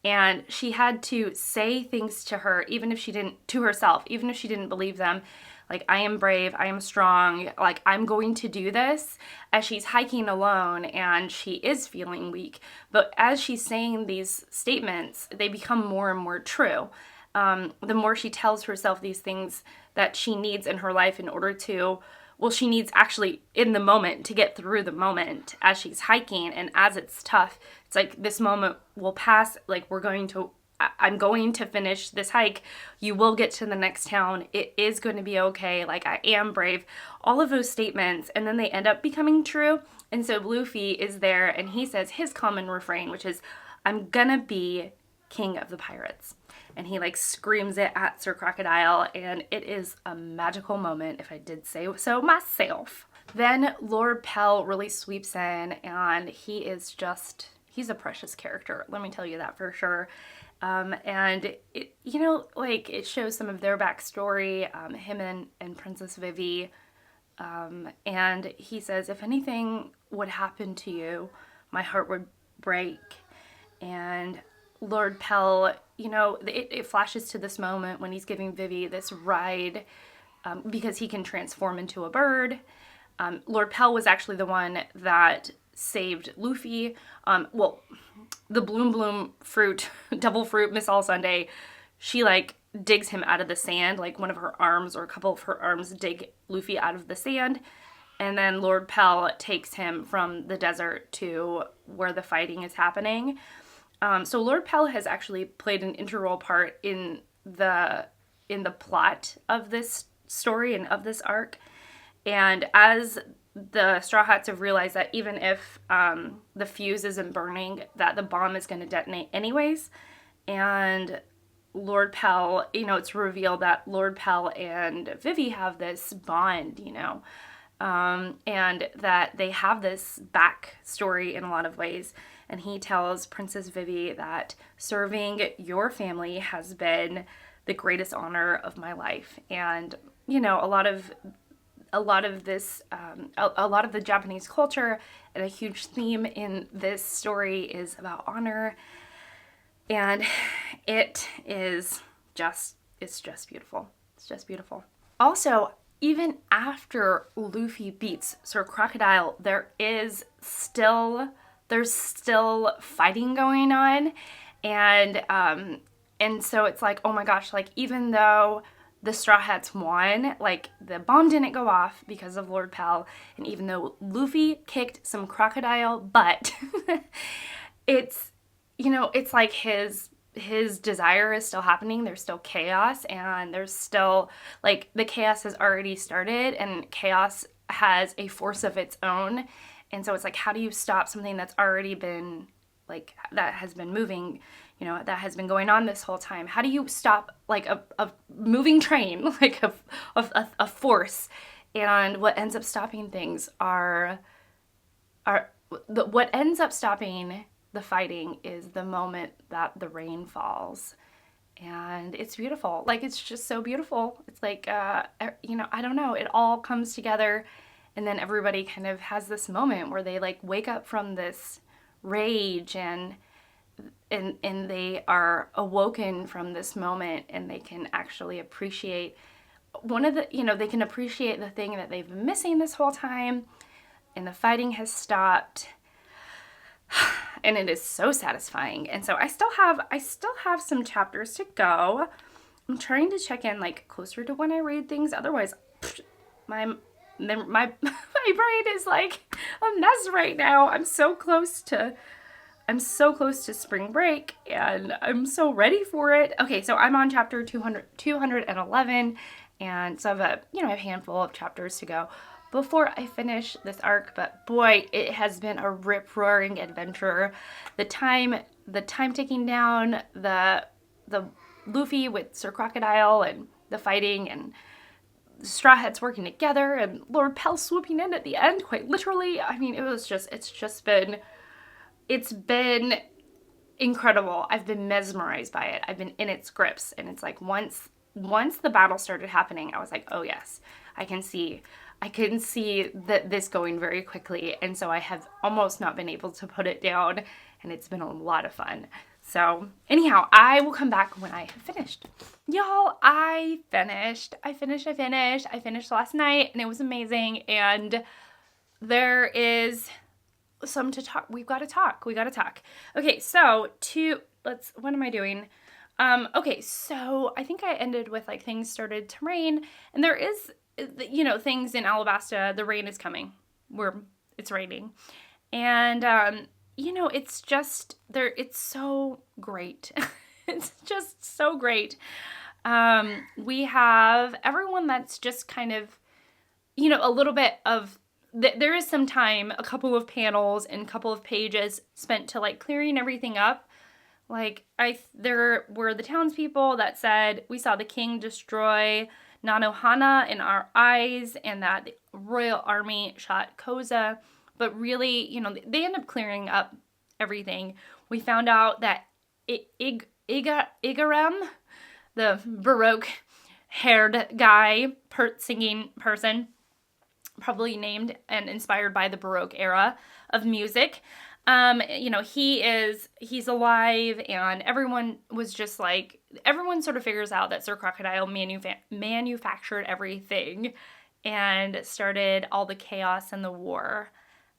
And she had to say things to herself, even if she didn't believe them. Like, I am brave, I am strong, like, I'm going to do this, as she's hiking alone and she is feeling weak. But as she's saying these statements, they become more and more true. The more she tells herself these things that she needs in her life in order to well, she needs actually in the moment to get through the moment as she's hiking. And as it's tough, it's like this moment will pass. Like I'm going to finish this hike. You will get to the next town. It is going to be okay. Like, I am brave. All of those statements. And then they end up becoming true. And so Luffy is there and he says his common refrain, which is, I'm gonna be king of the pirates. And he like screams it at Sir Crocodile, and it is a magical moment, if I did say so myself. Then Lord Pell really sweeps in, and he's a precious character. Let me tell you that for sure. And it, like, it shows some of their backstory, him and Princess Vivi. And he says, if anything would happen to you, my heart would break. And Lord Pell, it flashes to this moment when he's giving Vivi this ride, because he can transform into a bird. Lord Pell was actually the one that saved Luffy. Well, the Bloom fruit, devil fruit, Miss All Sunday, she like digs him out of the sand, like one of her arms or a couple of her arms dig Luffy out of the sand. And then Lord Pell takes him from the desert to where the fighting is happening. So Lord Pell has actually played an integral part in the plot of this story and of this arc. And as the Straw Hats have realized that even if the fuse isn't burning, that the bomb is going to detonate anyways. And Lord Pell, it's revealed that Lord Pell and Vivi have this bond, and that they have this backstory in a lot of ways. And he tells Princess Vivi that serving your family has been the greatest honor of my life. And, a lot of this, a lot of the Japanese culture, and a huge theme in this story is about honor. And it's just beautiful. It's just beautiful. Also, even after Luffy beats Sir Crocodile, there's still fighting going on. And so it's like, oh my gosh, like, even though the Straw Hats won, like, the bomb didn't go off because of Lord Pell, and even though Luffy kicked some crocodile butt, it's like his desire is still happening. There's still chaos, and there's still, like, the chaos has already started, and chaos has a force of its own. And so it's like, how do you stop something that's already been, like, that has been moving, that has been going on this whole time? How do you stop, like, a moving train, like a force? And what ends up stopping things what ends up stopping the fighting is the moment that the rain falls. And it's beautiful. Like, it's just so beautiful. It's like, I don't know, it all comes together. And then everybody kind of has this moment where they, like, wake up from this rage and they are awoken from this moment, and they can actually appreciate they can appreciate the thing that they've been missing this whole time, and the fighting has stopped. And it is so satisfying. And so I still have some chapters to go. I'm trying to check in, like, closer to when I read things. Otherwise, my brain is like a mess right now. I'm so close to spring break, and I'm so ready for it. Okay, so I'm on chapter 211, and so I have a handful of chapters to go before I finish this arc. But boy, it has been a rip-roaring adventure. The time ticking down, the Luffy with Sir Crocodile, and the fighting, and the Straw Hats working together, and Lord Pell swooping in at the end, quite literally. I mean, it's been incredible. I've been mesmerized by it. I've been in its grips, and it's like once the battle started happening, I was like, oh yes, I can see this going very quickly. And so I have almost not been able to put it down, and it's been a lot of fun. So anyhow, I will come back when I have finished. Y'all, I finished last night, and it was amazing. And there is some to talk. We gotta talk. Okay, so what am I doing? Okay, so I think I ended with, like, things started to rain, and there is you know, things in Alabasta, the rain is coming. It's raining. And, you know, it's just, it's so great. It's just so great. We have everyone that's just kind of, you know, a little bit of, there is some time, a couple of panels and a couple of pages spent to like clearing everything up. Like, there were the townspeople that said, we saw the king destroy Nanohana in our eyes, and that the royal army shot Koza. But really, you know, they end up clearing up everything. We found out that Igaram, the Baroque haired guy, singing person, probably named and inspired by the Baroque era of music. You know, he's alive, and everyone was just like, everyone sort of figures out that Sir Crocodile manufactured everything and started all the chaos and the war,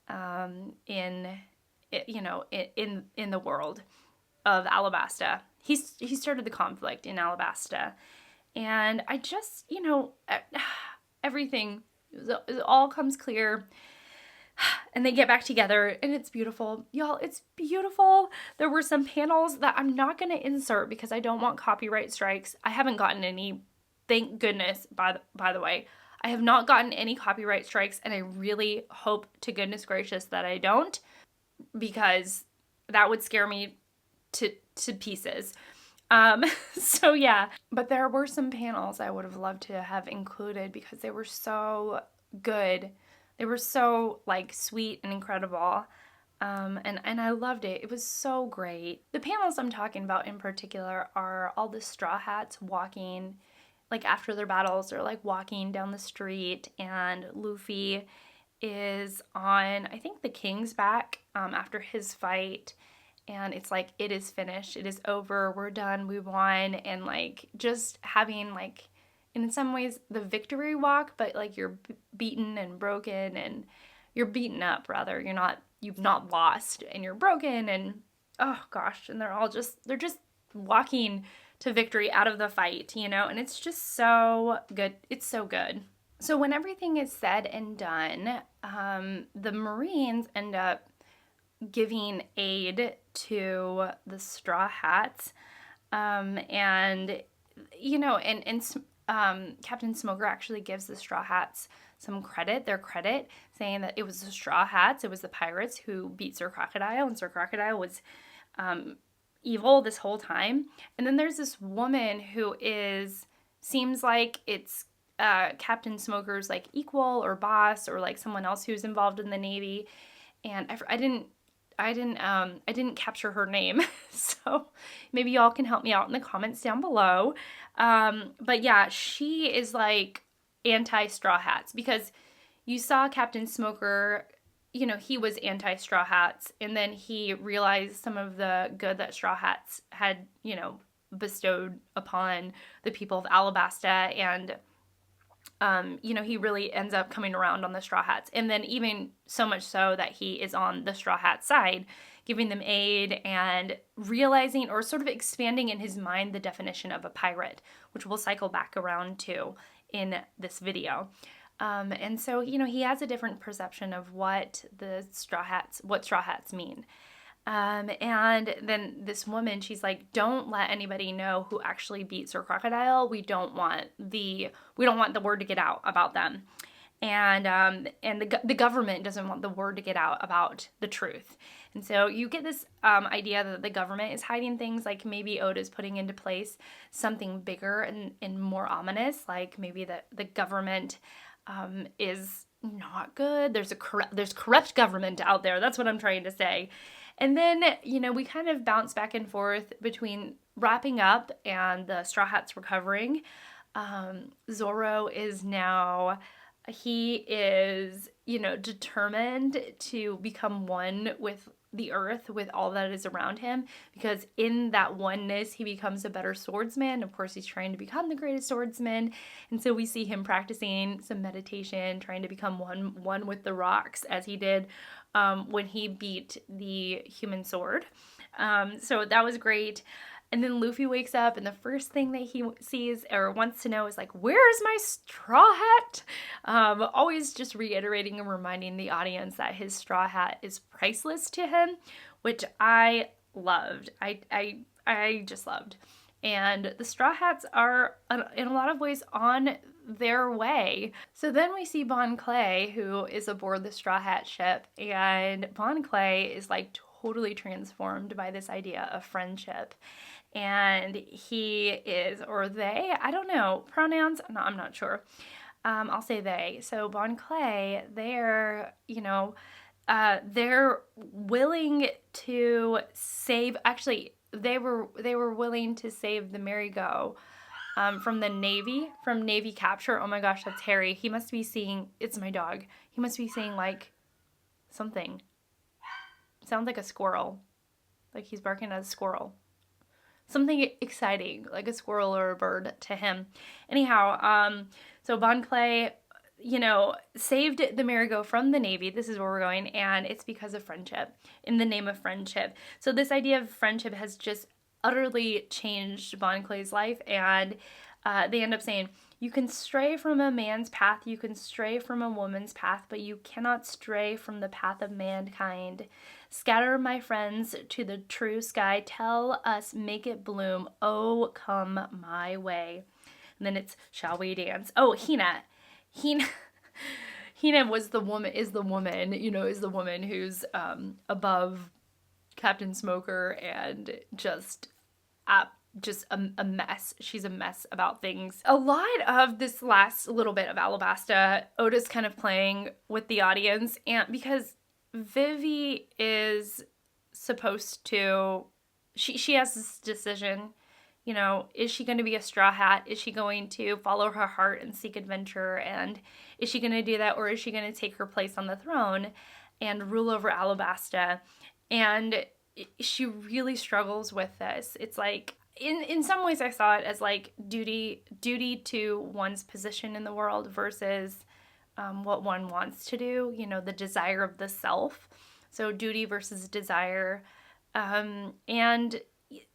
in the world of Alabasta. He started the conflict in Alabasta, and I just, you know, everything, it all comes clear. And they get back together, and it's beautiful. Y'all, it's beautiful. There were some panels that I'm not going to insert because I don't want copyright strikes. I haven't gotten any, thank goodness, by the way. I have not gotten any copyright strikes, and I really hope to goodness gracious that I don't, because that would scare me to pieces. So yeah, but there were some panels I would have loved to have included because they were so good. They were so, like, sweet and incredible, and I loved it. It was so great. The panels I'm talking about in particular are all the Straw Hats walking, like, after their battles, they're, like, walking down the street, and Luffy is on, I think, the king's back after his fight, and it's like, it is finished, it is over, we're done, we won, and, like, just having, like, in some ways, the victory walk, but like you're beaten and broken, and you're beaten up, rather. You've not lost, and you're broken, and oh gosh, and they're just walking to victory out of the fight, you know, and it's just so good. It's so good. So when everything is said and done, the Marines end up giving aid to the Straw Hats, and, you know, and Captain Smoker actually gives the Straw Hats their credit, saying that it was the Straw Hats, it was the pirates who beat Sir Crocodile, and Sir Crocodile was evil this whole time. And then there's this woman who seems like it's Captain Smoker's like equal or boss, or like someone else who's involved in the Navy, and I didn't capture her name, so maybe y'all can help me out in the comments down below. But yeah, she is like anti-Straw Hats, because you saw Captain Smoker, you know, he was anti-Straw Hats, and then he realized some of the good that Straw Hats had, you know, bestowed upon the people of Alabasta, and you know, he really ends up coming around on the Straw Hats. And then even so much so that he is on the Straw Hat side, giving them aid and realizing, or sort of expanding in his mind, the definition of a pirate, which we'll cycle back around to in this video. And so, you know, he has a different perception of what Straw Hats mean. And then this woman, she's like, don't let anybody know who actually beat Sir Crocodile. We don't want the word to get out about them. And the government doesn't want the word to get out about the truth. And so you get this idea that the government is hiding things, like maybe Oda's putting into place something bigger and more ominous, like maybe the government is not good. There's corrupt government out there. That's what I'm trying to say. And then, you know, we kind of bounce back and forth between wrapping up and the Straw Hats recovering. Zoro is now, he is, you know, determined to become one with the earth, with all that is around him, because in that oneness, he becomes a better swordsman. Of course, he's trying to become the greatest swordsman. And so we see him practicing some meditation, trying to become one with the rocks, as he did when he beat the human sword. So that was great. And then Luffy wakes up, and the first thing that he sees or wants to know is like, where's my straw hat? Always just reiterating and reminding the audience that his straw hat is priceless to him, which I loved. I just loved. And the straw hats are, in a lot of ways, on their way. So then we see Bon Clay, who is aboard the Straw Hat ship, and Bon Clay is like totally transformed by this idea of friendship. And he is, or they, I don't know, pronouns, no, I'm not sure. I'll say they. So Bon Clay, they're willing to save, actually, they were willing to save the Merry-Go from Navy capture. Oh my gosh, that's Harry. He must be seeing, it's my dog. He must be seeing like something. Sounds like a squirrel. Like he's barking at a squirrel. Something exciting, like a squirrel or a bird to him. Anyhow, so Bon Clay, saved the Merry-Go from the Navy. This is where we're going, and it's because of friendship, in the name of friendship. So this idea of friendship has just utterly changed Bon Clay's life, and they end up saying, you can stray from a man's path, you can stray from a woman's path, but you cannot stray from the path of mankind. Scatter, my friends, to the true sky. Tell us, make it bloom. Oh, come my way. And then it's, shall we dance? Oh, Hina is the woman who's above Captain Smoker and just a mess. She's a mess about things. A lot of this last little bit of Alabasta, Oda's kind of playing with the audience, and because Vivi is supposed to, she has this decision, is she going to be a straw hat? Is she going to follow her heart and seek adventure? And is she going to do that, or is she going to take her place on the throne and rule over Alabasta? And she really struggles with this. It's like, in some ways I saw it as like duty to one's position in the world versus what one wants to do, the desire of the self. So duty versus desire. And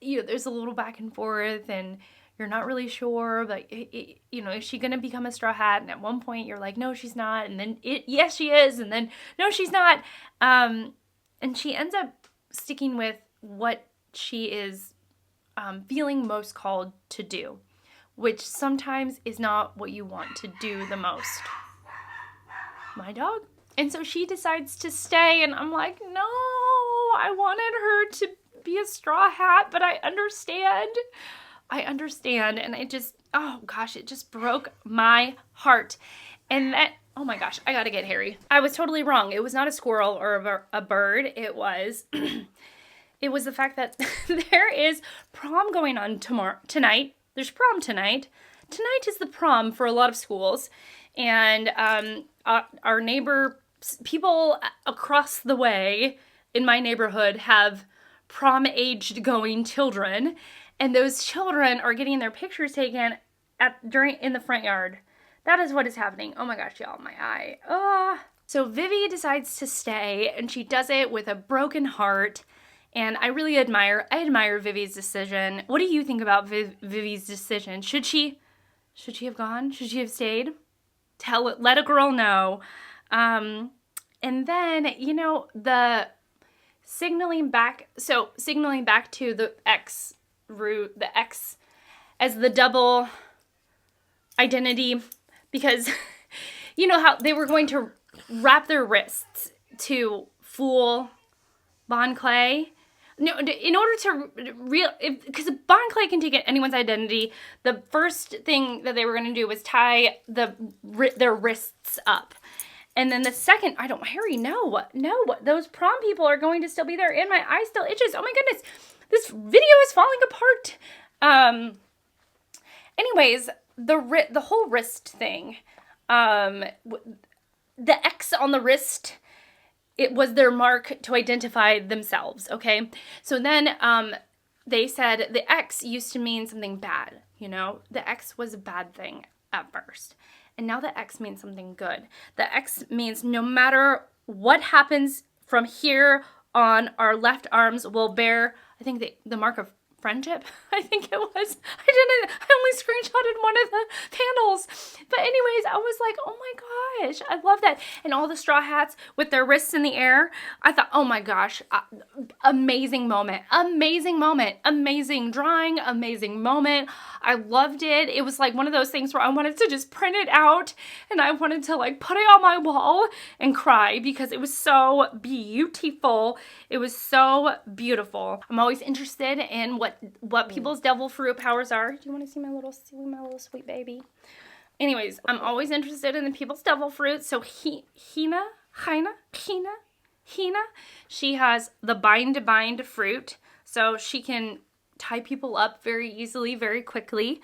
there's a little back and forth, and you're not really sure, but is she going to become a straw hat? And at one point you're like, no, she's not. And then yes, she is. And then no, she's not. And she ends up sticking with what she is feeling most called to do, which sometimes is not what you want to do the most. My dog. And so she decides to stay, and I'm like, no, I wanted her to be a straw hat, but I understand, and it just, oh gosh, it just broke my heart. And that, oh my gosh, I gotta get Harry. I was totally wrong. It was not a squirrel or a bird. It was it was the fact that there is prom going on tonight. There's prom tonight. Tonight is the prom for a lot of schools. And our people across the way in my neighborhood have prom-aged going children. And those children are getting their pictures taken in the front yard. That is what is happening. Oh my gosh, y'all, my eye. So Vivi decides to stay, and she does it with a broken heart. And I really admire Vivi's decision. What do you think about Vivi's decision? Should she have gone? Should she have stayed? Let a girl know. And then, the signaling back to the X route, the X as the double identity, because how they were going to wrap their wrists to fool Bon Clay. No, in order to because Bon Clay can take anyone's identity, the first thing that they were going to do was tie their wrists up. And then the second, Harry, no, those prom people are going to still be there, and my eye still itches. Oh my goodness, this video is falling apart. Anyways, the whole wrist thing, the X on the wrist, it was their mark to identify themselves, okay? So then they said the X used to mean something bad, The X was a bad thing at first. And now the X means something good. The X means no matter what happens from here on, our left arms will bear, I think, the mark of friendship, I think it was. I only screenshotted one of the panels. But anyways, I was like, oh my gosh, I love that. And all the straw hats with their wrists in the air. I thought, oh my gosh, amazing moment, amazing drawing, amazing moment. I loved it. It was like one of those things where I wanted to just print it out and I wanted to like put it on my wall and cry because it was so beautiful. It was so beautiful. I'm always interested in what people's devil fruit powers are. Do you want to see my little sweet baby? Anyways, I'm always interested in the people's devil fruit. So Hina, she has the bind fruit. So she can tie people up very easily, very quickly.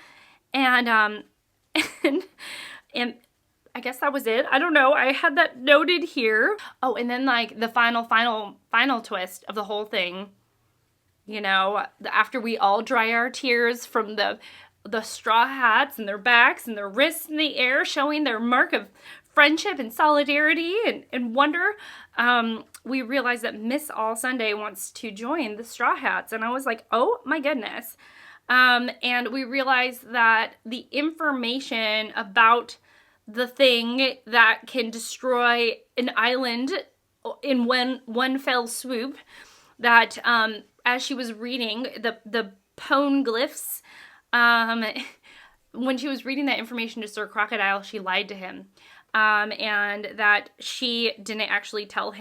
And and I guess that was it. I don't know. I had that noted here. Oh, and then like the final twist of the whole thing, you know, after we all dry our tears from the straw hats and their backs and their wrists in the air, showing their mark of friendship and solidarity and wonder, we realized that Miss All Sunday wants to join the Straw Hats. And I was like, oh my goodness. And we realized that the information about the thing that can destroy an island in one fell swoop, that as she was reading the pone glyphs, when she was reading that information to Sir Crocodile, she lied to him. And that she didn't actually tell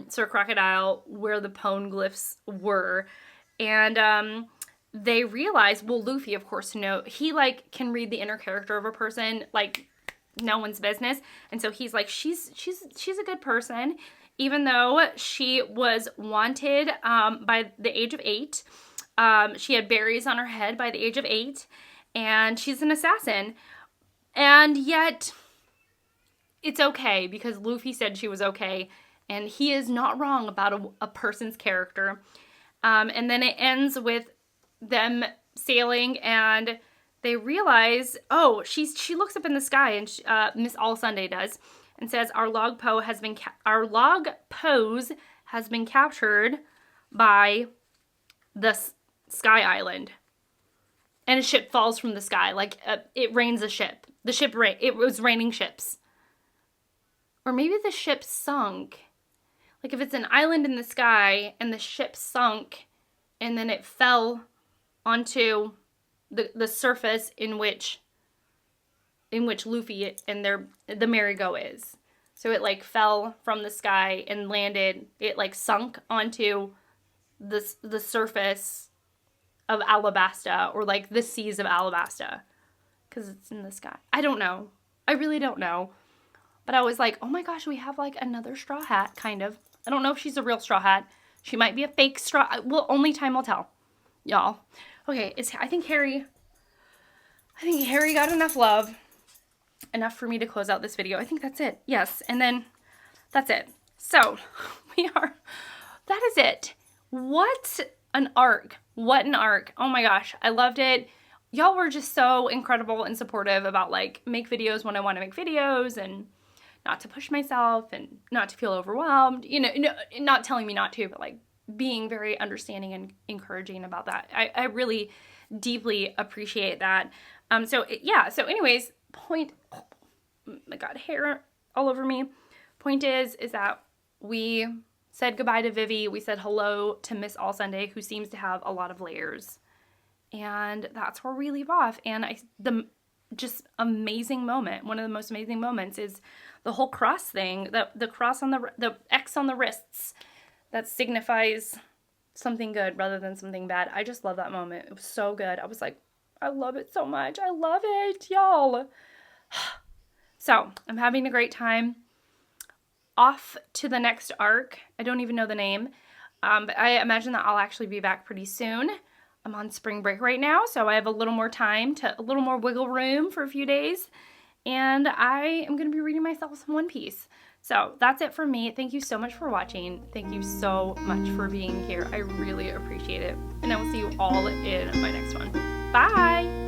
Sir Crocodile where the pone glyphs were. And they realized, well, Luffy, of course, he like can read the inner character of a person like no one's business. And so he's like, she's a good person, even though she was wanted by the age of 8. She had berries on her head by the age of 8, and she's an assassin. And yet, it's okay because Luffy said she was okay, and he is not wrong about a person's character. And then it ends with them sailing, and they realize, oh, she looks up in the sky, and Miss All Sunday does, and says, our log pose has been captured by the Sky Island. And a ship falls from the sky, like it rains a ship. It was raining ships. Or maybe the ship sunk. Like if it's an island in the sky and the ship sunk and then it fell onto the surface in which Luffy and the merry-go is. So it like fell from the sky and landed, it like sunk onto the surface of Alabasta, or like the seas of Alabasta, because it's in the sky. I don't know. I really don't know. But I was like, oh my gosh, we have like another straw hat, kind of. I don't know if she's a real straw hat. She might be a fake straw. Well, only time will tell, y'all. Okay, I think Harry got enough love. Enough for me to close out this video. I think that's it. Yes, and then that's it. So, that is it. What an arc. What an arc. Oh my gosh, I loved it. Y'all were just so incredible and supportive about like make videos when I want to make videos and not to push myself and not to feel overwhelmed. Not telling me not to, but like being very understanding and encouraging about that. I really deeply appreciate that. So anyways, point, oh my God, hair all over me. Point is that we said goodbye to Vivi. We said hello to Miss All Sunday, who seems to have a lot of layers. And that's where we leave off. And the just amazing moment, one of the most amazing moments, is the whole cross thing, the cross on the X on the wrists that signifies something good rather than something bad. I just love that moment. It was so good. I was like, I love it so much. I love it, y'all. So I'm having a great time. Off to the next arc. I don't even know the name, but I imagine that I'll actually be back pretty soon. I'm on spring break right now, so I have a little more time, a little more wiggle room for a few days, and I am going to be reading myself some One Piece. So that's it for me. Thank you so much for watching. Thank you so much for being here. I really appreciate it, and I will see you all in my next one. Bye!